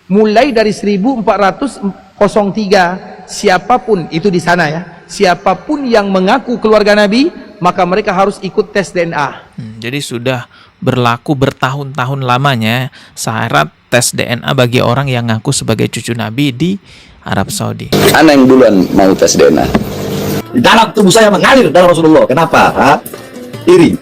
mulai dari 1403, siapapun itu di sana ya, siapapun yang mengaku keluarga Nabi, maka mereka harus ikut tes DNA. Jadi sudah berlaku bertahun-tahun lamanya syarat tes DNA bagi orang yang ngaku sebagai cucu Nabi di Arab Saudi. Ana yang duluan mau tes DNA. Di dalam tubuh saya mengalir darah Rasulullah. Kenapa? Iri.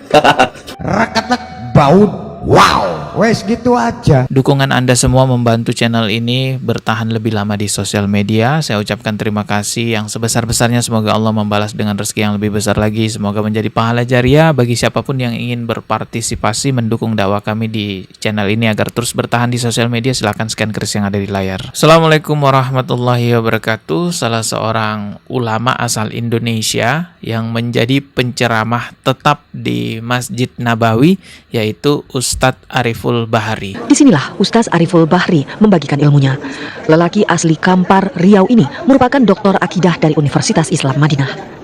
Rakatak baut. Wow, wes gitu aja. Dukungan Anda semua membantu channel ini bertahan lebih lama di sosial media. Saya ucapkan terima kasih yang sebesar-besarnya. Semoga Allah membalas dengan rezeki yang lebih besar lagi. Semoga menjadi pahala jariah bagi siapapun yang ingin berpartisipasi mendukung dakwah kami di channel ini agar terus bertahan di sosial media. Silahkan scan kris yang ada di layar. Assalamualaikum warahmatullahi wabarakatuh. Salah seorang ulama asal Indonesia yang menjadi penceramah tetap di Masjid Nabawi, yaitu Ustadz Ariful Bahri. Disinilah Ustadz Ariful Bahri membagikan ilmunya. Lelaki asli Kampar, Riau ini merupakan doktor akidah dari Universitas Islam Madinah.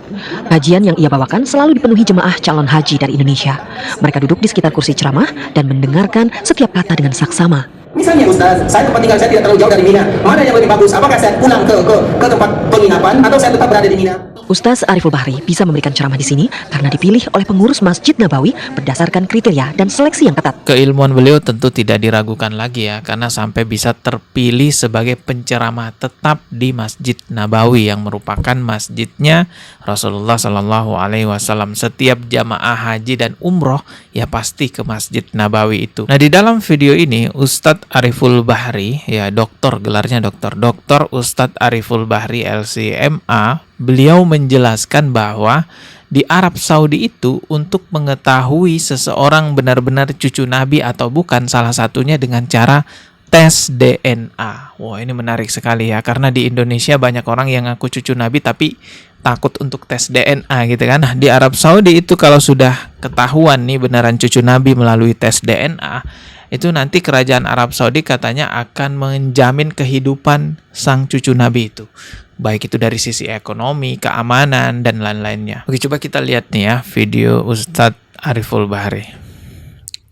Kajian yang ia bawakan selalu dipenuhi jemaah calon haji dari Indonesia. Mereka duduk di sekitar kursi ceramah dan mendengarkan setiap kata dengan saksama. Misalnya Ustaz, saya tempat tinggal saya tidak terlalu jauh dari Mina. Mana yang lebih bagus? Apakah saya pulang ke tempat penginapan atau saya tetap berada di Mina? Ustadz Ariful Bahri bisa memberikan ceramah di sini karena dipilih oleh pengurus Masjid Nabawi berdasarkan kriteria dan seleksi yang ketat. Keilmuan beliau tentu tidak diragukan lagi ya, karena sampai bisa terpilih sebagai penceramah tetap di Masjid Nabawi yang merupakan masjidnya Rasulullah Shallallahu Alaihi Wasallam. Setiap jamaah haji dan umroh ya pasti ke Masjid Nabawi itu. Nah, di dalam video ini Ustadz Ariful Bahri, ya doktor, gelarnya doktor Ustadz Ariful Bahri LCMA, beliau menjelaskan bahwa di Arab Saudi itu untuk mengetahui seseorang benar-benar cucu Nabi atau bukan, salah satunya dengan cara tes DNA. Wah, ini menarik sekali ya, karena di Indonesia banyak orang yang ngaku cucu Nabi tapi takut untuk tes DNA gitu kan. Nah, di Arab Saudi itu kalau sudah ketahuan nih beneran cucu Nabi melalui tes DNA, itu nanti kerajaan Arab Saudi katanya akan menjamin kehidupan sang cucu Nabi itu. Baik itu dari sisi ekonomi, keamanan, dan lain-lainnya. Oke, coba kita lihat nih ya video Ustadz Ariful Bahri.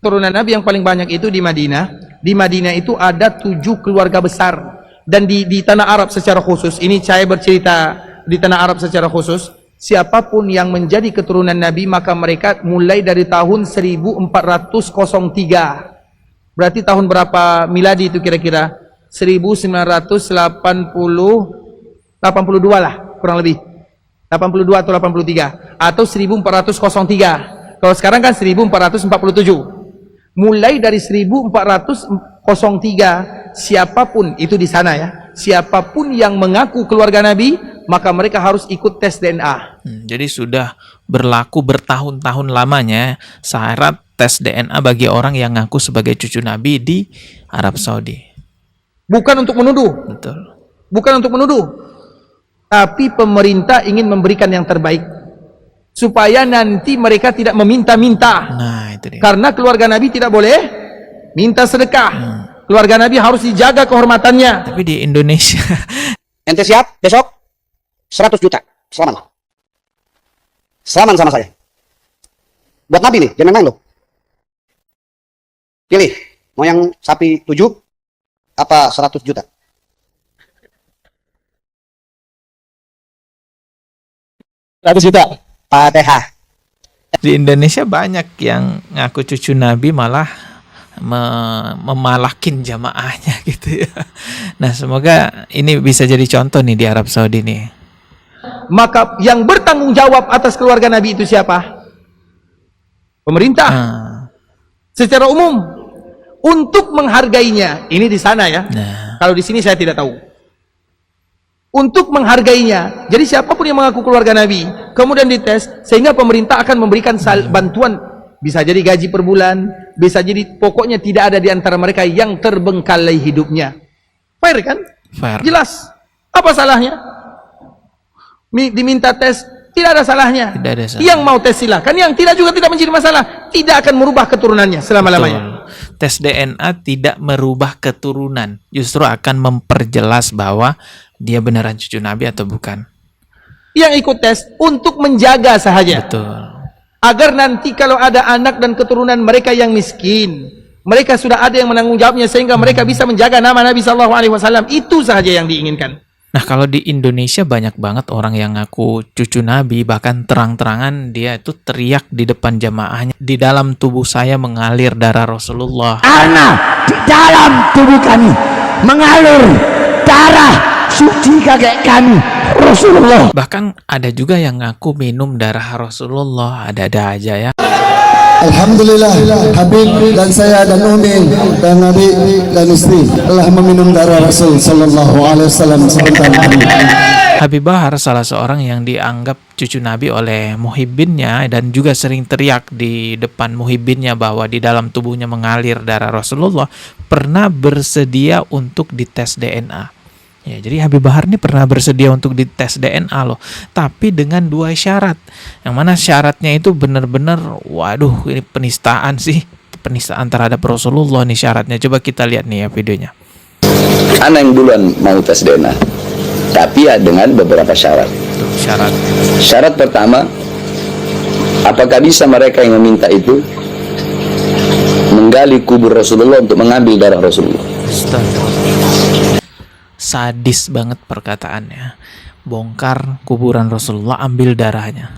Turunan Nabi yang paling banyak itu di Madinah. Di Madinah itu ada 7 keluarga besar. Dan di tanah Arab secara khusus, ini saya bercerita di tanah Arab secara khusus, siapapun yang menjadi keturunan Nabi, maka mereka mulai dari tahun 1403. Berarti tahun berapa miladi itu kira-kira? 1982 lah, kurang lebih. 82 atau 83. Atau 1403. Kalau sekarang kan 1447. Mulai dari 1403, siapapun itu di sana ya, siapapun yang mengaku keluarga Nabi, maka mereka harus ikut tes DNA. Jadi sudah berlaku bertahun-tahun lamanya syarat tes DNA bagi orang yang ngaku sebagai cucu Nabi di Arab Saudi. Bukan untuk menuduh. Betul. Bukan untuk menuduh. Tapi pemerintah ingin memberikan yang terbaik. Supaya nanti mereka tidak meminta-minta. Nah, itu dia. Karena keluarga Nabi tidak boleh minta sedekah. Keluarga Nabi harus dijaga kehormatannya. Tapi di Indonesia Ente siap besok 100 juta selaman sama saya buat Nabi nih, jangan main loh. Pilih mau yang sapi 7 apa 100 juta. Fatihah. di Indonesia banyak yang ngaku cucu Nabi malah memalakin jamaahnya gitu ya. Nah, semoga ini bisa jadi contoh nih di Arab Saudi nih. Maka yang bertanggung jawab atas keluarga Nabi itu siapa? Pemerintah. Secara umum. Untuk menghargainya, ini di sana ya. Kalau di sini saya tidak tahu. Untuk menghargainya, jadi siapapun yang mengaku keluarga Nabi, kemudian dites, sehingga pemerintah akan memberikan bantuan, bisa jadi gaji per bulan, bisa jadi pokoknya tidak ada di antara mereka yang terbengkalai hidupnya. Fair kan? Fair. Jelas. Apa salahnya? Diminta tes, tidak ada salahnya. Tidak ada salahnya. Yang mau tes silakan, yang tidak juga tidak menjadi masalah. Tidak akan merubah keturunannya selama-lamanya. Tes DNA tidak merubah keturunan, justru akan memperjelas bahwa dia beneran cucu Nabi atau bukan. Yang ikut tes untuk menjaga sahaja. Betul. Agar nanti kalau ada anak dan keturunan mereka yang miskin, Mereka sudah ada yang menanggung jawabnya sehingga mereka bisa menjaga nama Nabi SAW. Itu saja yang diinginkan. Nah, kalau di Indonesia banyak banget orang yang ngaku cucu Nabi, bahkan terang-terangan dia itu teriak di depan jamaahnya, di dalam tubuh saya mengalir darah Rasulullah. Karena di dalam tubuh kami mengalir darah suci kakek kami Rasulullah. Bahkan ada juga yang ngaku minum darah Rasulullah, ada-ada aja ya. Alhamdulillah, Habib dan saya dan Umi dan Nabi dan istri telah meminum darah Rasul Sallallahu Alaihi Wasallam sebentar lagi. Habib Bahar salah seorang yang dianggap cucu Nabi oleh muhibbinnya dan juga sering teriak di depan muhibbinnya bahwa di dalam tubuhnya mengalir darah Rasulullah, pernah bersedia untuk dites DNA. Ya, jadi Habib Bahar ini pernah bersedia untuk dites DNA loh, tapi dengan 2 syarat. Yang mana syaratnya itu benar-benar, waduh, ini penistaan sih, penistaan terhadap Rasulullah nih syaratnya. Coba kita lihat nih ya videonya. Anak yang duluan mau tes DNA, tapi ya dengan beberapa syarat. Tuh syarat. Syarat pertama, apakah bisa mereka yang meminta itu menggali kubur Rasulullah untuk mengambil darah Rasulullah? Sadis banget perkataannya. Bongkar kuburan Rasulullah, ambil darahnya.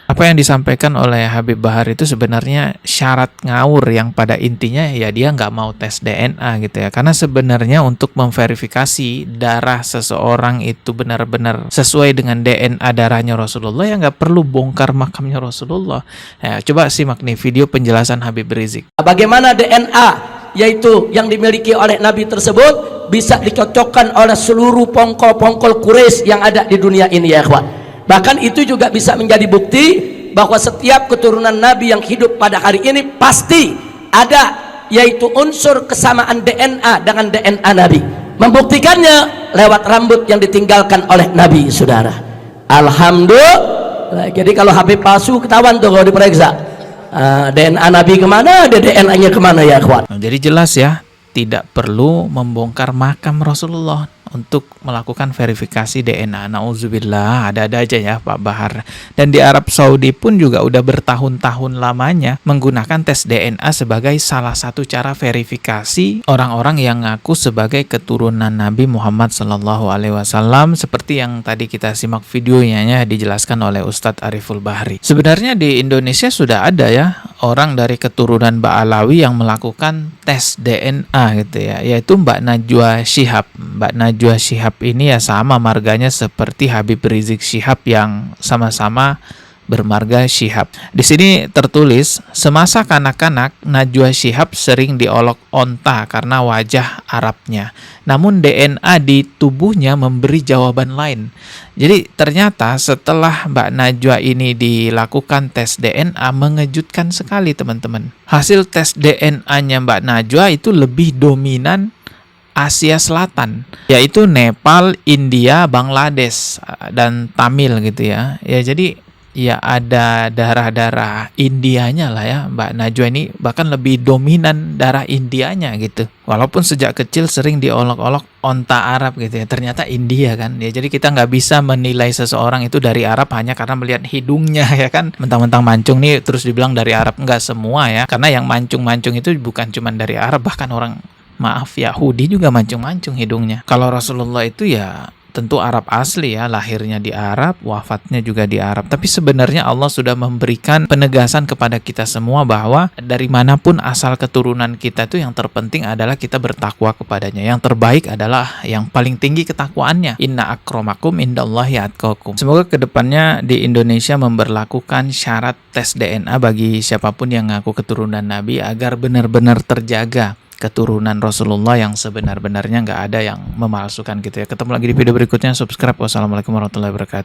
Apa yang disampaikan oleh Habib Bahar itu sebenarnya syarat ngawur yang pada intinya ya dia nggak mau tes DNA gitu ya. Karena sebenarnya untuk memverifikasi darah seseorang itu benar-benar sesuai dengan DNA darahnya Rasulullah ya nggak perlu bongkar makamnya Rasulullah. Ya, coba simak nih video penjelasan Habib Rizik. Bagaimana DNA yaitu yang dimiliki oleh Nabi tersebut bisa dicocokkan oleh seluruh pongkol-pongkol Quraisy yang ada di dunia ini ya ikhwan. Bahkan itu juga bisa menjadi bukti bahwa setiap keturunan Nabi yang hidup pada hari ini pasti ada yaitu unsur kesamaan DNA dengan DNA Nabi. Membuktikannya lewat rambut yang ditinggalkan oleh Nabi, saudara. Alhamdulillah. Jadi kalau Habib palsu ketahuan tuh kalau diperiksa. DNA Nabi kemana, ada DNA-nya kemana ya ikhwan. Jadi jelas ya, tidak perlu membongkar makam Rasulullah untuk melakukan verifikasi DNA. Nauzubillah, ada-ada aja ya Pak Bahar. Dan di Arab Saudi pun juga udah bertahun-tahun lamanya menggunakan tes DNA sebagai salah satu cara verifikasi orang-orang yang ngaku sebagai keturunan Nabi Muhammad SAW, seperti yang tadi kita simak videonya ya, dijelaskan oleh Ustadz Ariful Bahri. Sebenarnya di Indonesia sudah ada ya orang dari keturunan Ba'alawi yang melakukan tes DNA gitu ya, yaitu Mbak Najwa Shihab. Mbak Najwa Shihab ini ya sama marganya seperti Habib Rizik Shihab yang sama-sama bermarga Shihab. Di sini tertulis, semasa kanak-kanak Najwa Shihab sering diolok onta karena wajah Arabnya. Namun DNA di tubuhnya memberi jawaban lain. Jadi ternyata setelah Mbak Najwa ini dilakukan tes DNA mengejutkan sekali teman-teman. Hasil tes DNA-nya Mbak Najwa itu lebih dominan Asia Selatan, yaitu Nepal, India, Bangladesh, dan Tamil gitu ya. Ya jadi ya ada darah-darah Indianya lah ya. Mbak Najwa ini bahkan lebih dominan darah Indianya gitu. Walaupun sejak kecil sering diolok-olok onta Arab gitu ya, ternyata India kan. Ya jadi kita nggak bisa menilai seseorang itu dari Arab hanya karena melihat hidungnya ya kan. Mentang-mentang mancung nih terus dibilang dari Arab, nggak semua ya. Karena yang mancung-mancung itu bukan cuma dari Arab, bahkan orang Yahudi juga mancung-mancung hidungnya. Kalau Rasulullah itu ya tentu Arab asli ya, lahirnya di Arab, wafatnya juga di Arab. Tapi sebenarnya Allah sudah memberikan penegasan kepada kita semua bahwa dari manapun asal keturunan kita itu yang terpenting adalah kita bertakwa kepadanya. Yang terbaik adalah yang paling tinggi ketakwaannya. Inna akramakum indallahi atqakum. Semoga kedepannya di Indonesia memberlakukan syarat tes DNA bagi siapapun yang ngaku keturunan Nabi agar benar-benar terjaga keturunan Rasulullah yang sebenar-benarnya, nggak ada yang memalsukan gitu ya. Ketemu lagi di video berikutnya. Subscribe. Wassalamualaikum warahmatullahi wabarakatuh.